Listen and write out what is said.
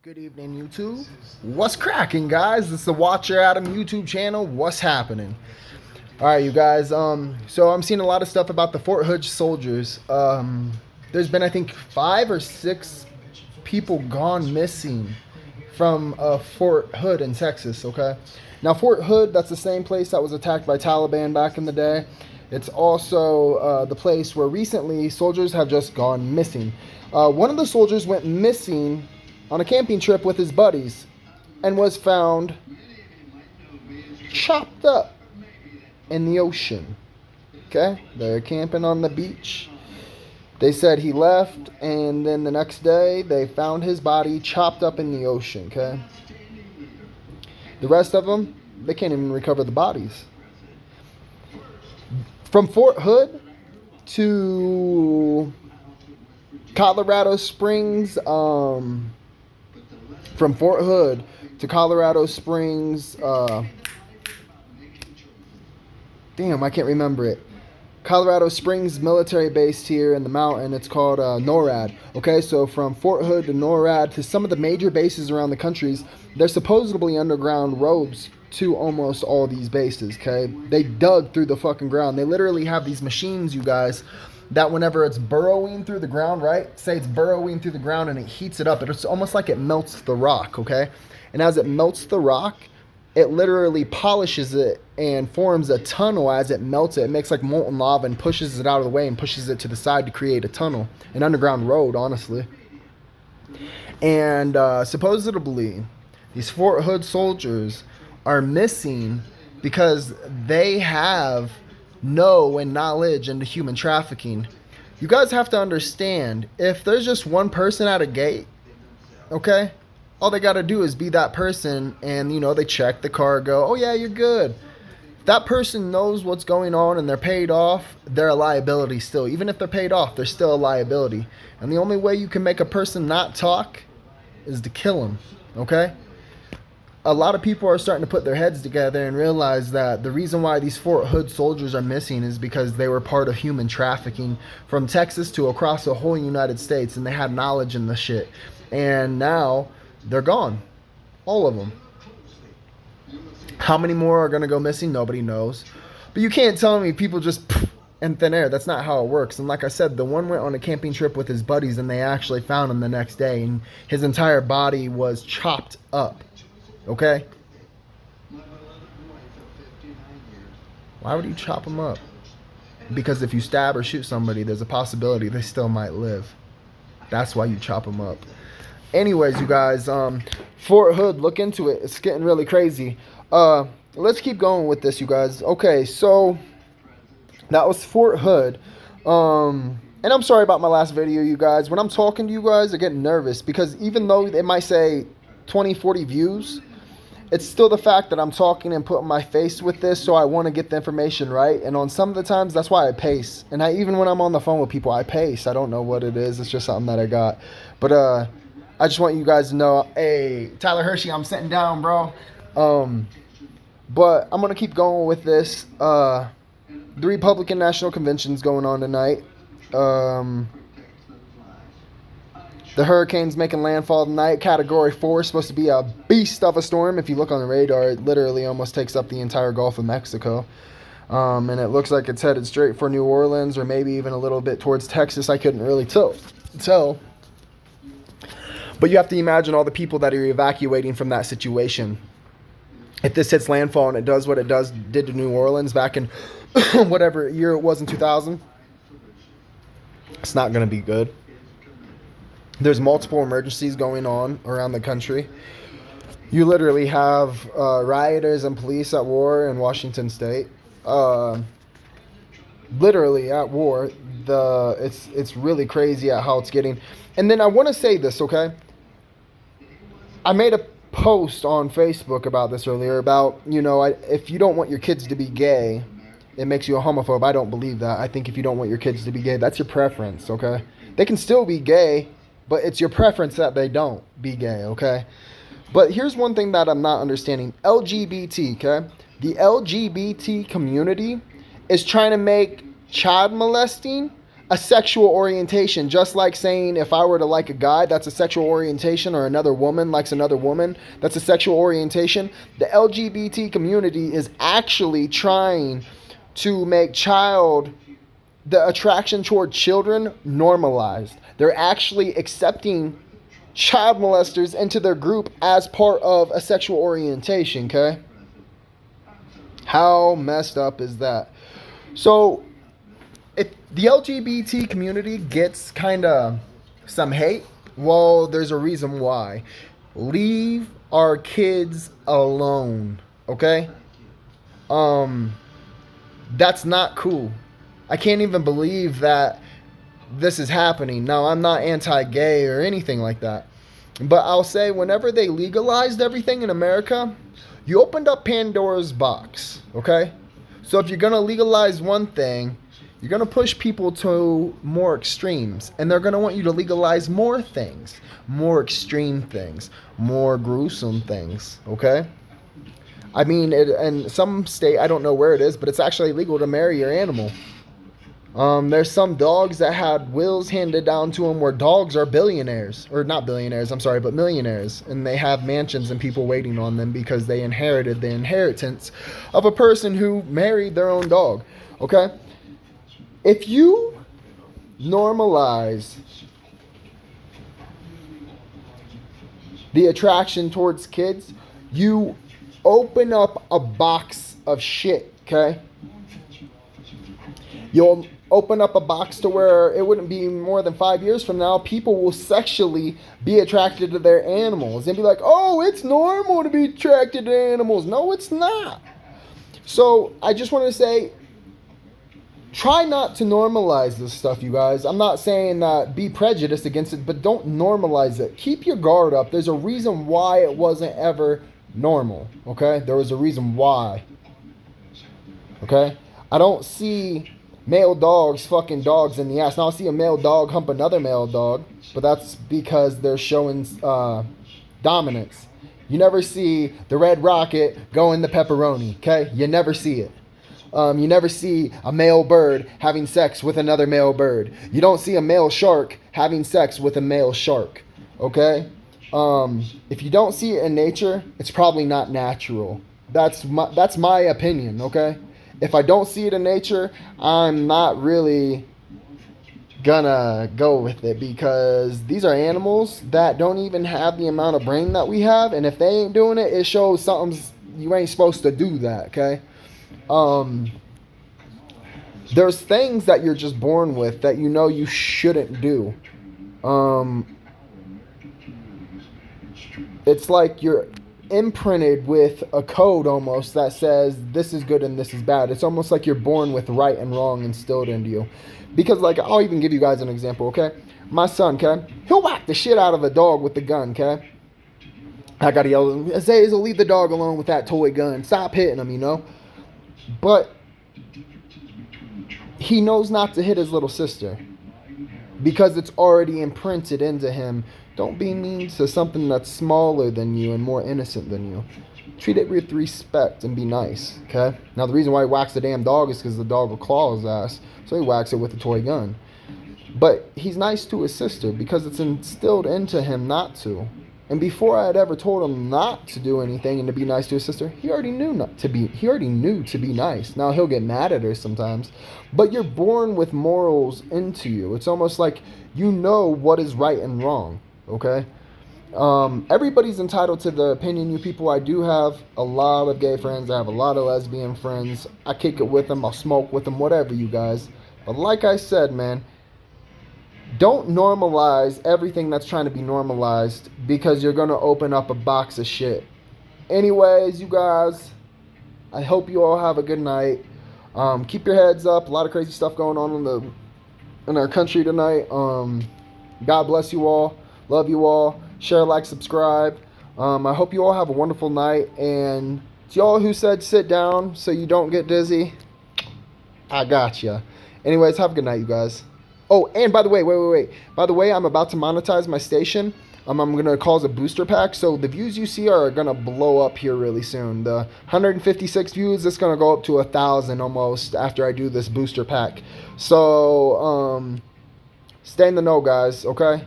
Good evening, YouTube. What's cracking, guys? This is the Watcher Adam YouTube channel. What's happening? All right, you guys. So I'm seeing a lot of stuff about the Fort Hood soldiers. There's been, I think, 5 or 6 people gone missing from Fort Hood in Texas. Okay. Now, Fort Hood, that's the same place that was attacked by Taliban back in the day. It's also the place where recently soldiers have just gone missing. One of the soldiers went missing on a camping trip with his buddies and was found chopped up in the ocean. Okay? They're camping on the beach. They said he left, and then the next day they found his body chopped up in the ocean. Okay? The rest of them, they can't even recover the bodies. From Fort Hood to Colorado Springs, from Fort Hood to Colorado Springs, damn, I can't remember it. Colorado Springs military base here in the mountain. It's called NORAD. Okay, so from Fort Hood to NORAD to some of the major bases around the countries, there's supposedly underground roads to almost all these bases. Okay, they dug through the fucking ground. They literally have these machines, you guys, that whenever it's burrowing through the ground, right? Say it's burrowing through the ground and it heats it up. It's almost like it melts the rock, okay? And as it melts the rock, it literally polishes it and forms a tunnel as it melts it. It makes like molten lava and pushes it out of the way and pushes it to the side to create a tunnel, an underground road, honestly. And supposedly, these Fort Hood soldiers are missing because they have knowledge into human trafficking. You guys have to understand, if there's just one person at a gate, okay, all they got to do is be that person, and they check the cargo. Oh yeah, you're good. If that person knows what's going on and they're paid off, they're a liability still. Even if they're paid off, they're still a liability. And the only way you can make a person not talk is to kill them, okay? A lot of people are starting to put their heads together and realize that the reason why these Fort Hood soldiers are missing is because they were part of human trafficking from Texas to across the whole United States, and they had knowledge in the shit. And now they're gone. All of them. How many more are going to go missing? Nobody knows. But you can't tell me people just in thin air. That's not how it works. And like I said, the one went on a camping trip with his buddies, and they actually found him the next day, and his entire body was chopped up. Okay? Why would you chop them up? Because if you stab or shoot somebody, there's a possibility they still might live. That's why you chop them up. Anyways, you guys, Fort Hood, look into it. It's getting really crazy. Let's keep going with this, you guys. Okay, so that was Fort Hood. And I'm sorry about my last video, you guys. When I'm talking to you guys, I get nervous because even though it might say 20, 40 views, it's still the fact that I'm talking and putting my face with this, so I want to get the information right. And on some of the times, that's why I pace. And even when I'm on the phone with people, I pace. I don't know what it is. It's just something that I got. But I just want you guys to know, hey, Tyler Hershey, I'm sitting down, bro. But I'm going to keep going with this. The Republican National Convention's going on tonight. The hurricane's making landfall tonight. Category 4 is supposed to be a beast of a storm. If you look on the radar, it literally almost takes up the entire Gulf of Mexico. And it looks like it's headed straight for New Orleans or maybe even a little bit towards Texas. I couldn't really tell. But you have to imagine all the people that are evacuating from that situation. If this hits landfall and it does what it did to New Orleans back in whatever year it was in 2000, it's not going to be good. There's multiple emergencies going on around the country. You literally have rioters and police at war in Washington State. Literally at war. It's really crazy at how it's getting. And then I want to say this, okay? I made a post on Facebook about this earlier about, if you don't want your kids to be gay, it makes you a homophobe. I don't believe that. I think if you don't want your kids to be gay, that's your preference, okay? They can still be gay, but it's your preference that they don't be gay, okay? But here's one thing that I'm not understanding. LGBT, okay? The LGBT community is trying to make child molesting a sexual orientation, just like saying if I were to like a guy, that's a sexual orientation, or another woman likes another woman, that's a sexual orientation. The LGBT community is actually trying to make the attraction toward children normalized. They're actually accepting child molesters into their group as part of a sexual orientation, okay? How messed up is that? So, if the LGBT community gets kind of some hate, well, there's a reason why. Leave our kids alone, okay? That's not cool. I can't even believe that this is happening. Now, I'm not anti-gay or anything like that. But I'll say whenever they legalized everything in America, you opened up Pandora's box, okay? So if you're going to legalize one thing, you're going to push people to more extremes. And they're going to want you to legalize more things, more extreme things, more gruesome things, okay? I mean, in some state, I don't know where it is, but it's actually illegal to marry your animal. There's some dogs that had wills handed down to them where dogs are billionaires. Or not billionaires, I'm sorry, but millionaires. And they have mansions and people waiting on them because they inherited the inheritance of a person who married their own dog. Okay? If you normalize the attraction towards kids, you open up a box of shit, okay? You'll open up a box to where it wouldn't be more than 5 years from now, people will sexually be attracted to their animals and be like, oh, it's normal to be attracted to animals. No, it's not. So I just want to say, try not to normalize this stuff, you guys. I'm not saying that be prejudiced against it, but don't normalize it. Keep your guard up. There's a reason why it wasn't ever normal, okay? There was a reason why, okay? I don't see male dogs fucking dogs in the ass. Now I'll see a male dog hump another male dog, but that's because they're showing dominance. You never see the Red Rocket go in the pepperoni, okay? You never see it. You never see a male bird having sex with another male bird. You don't see a male shark having sex with a male shark, okay? If you don't see it in nature, it's probably not natural. That's my opinion, okay? If I don't see it in nature, I'm not really gonna go with it, because these are animals that don't even have the amount of brain that we have, and if they ain't doing it, it shows something's, you ain't supposed to do that, okay? There's things that you're just born with that you know you shouldn't do. It's like you're imprinted with a code almost that says this is good and this is bad. It's almost like you're born with right and wrong instilled into you. Because, like, I'll even give you guys an example, okay? My son, okay? He'll whack the shit out of a dog with the gun, okay? I gotta yell at him, Azazel, leave the dog alone with that toy gun. Stop hitting him, you know? But he knows not to hit his little sister because it's already imprinted into him. Don't be mean to something that's smaller than you and more innocent than you. Treat it with respect and be nice, okay? Now, the reason why he whacks the damn dog is because the dog will claw his ass, so he whacks it with a toy gun. But he's nice to his sister because it's instilled into him not to. And before I had ever told him not to do anything and to be nice to his sister, he already knew to be nice. Now, he'll get mad at her sometimes, but you're born with morals into you. It's almost like you know what is right and wrong, okay? Everybody's entitled to their opinion, you people. I do have a lot of gay friends. I have a lot of lesbian friends. I kick it with them. I'll smoke with them, whatever, you guys. But like I said, man, don't normalize everything that's trying to be normalized, because you're going to open up a box of shit. Anyways, you guys, I hope you all have a good night. Keep your heads up. A lot of crazy stuff going on in our country tonight. God bless you all. Love you all. Share, like, subscribe. I hope you all have a wonderful night. And to y'all who said sit down so you don't get dizzy, I got ya. Anyways, have a good night, you guys. Oh, and by the way, wait. By the way, I'm about to monetize my station. I'm gonna cause a booster pack, so the views you see are gonna blow up here really soon. The 156 views, it's gonna go up to 1,000 almost after I do this booster pack. So stay in the know, guys. Okay.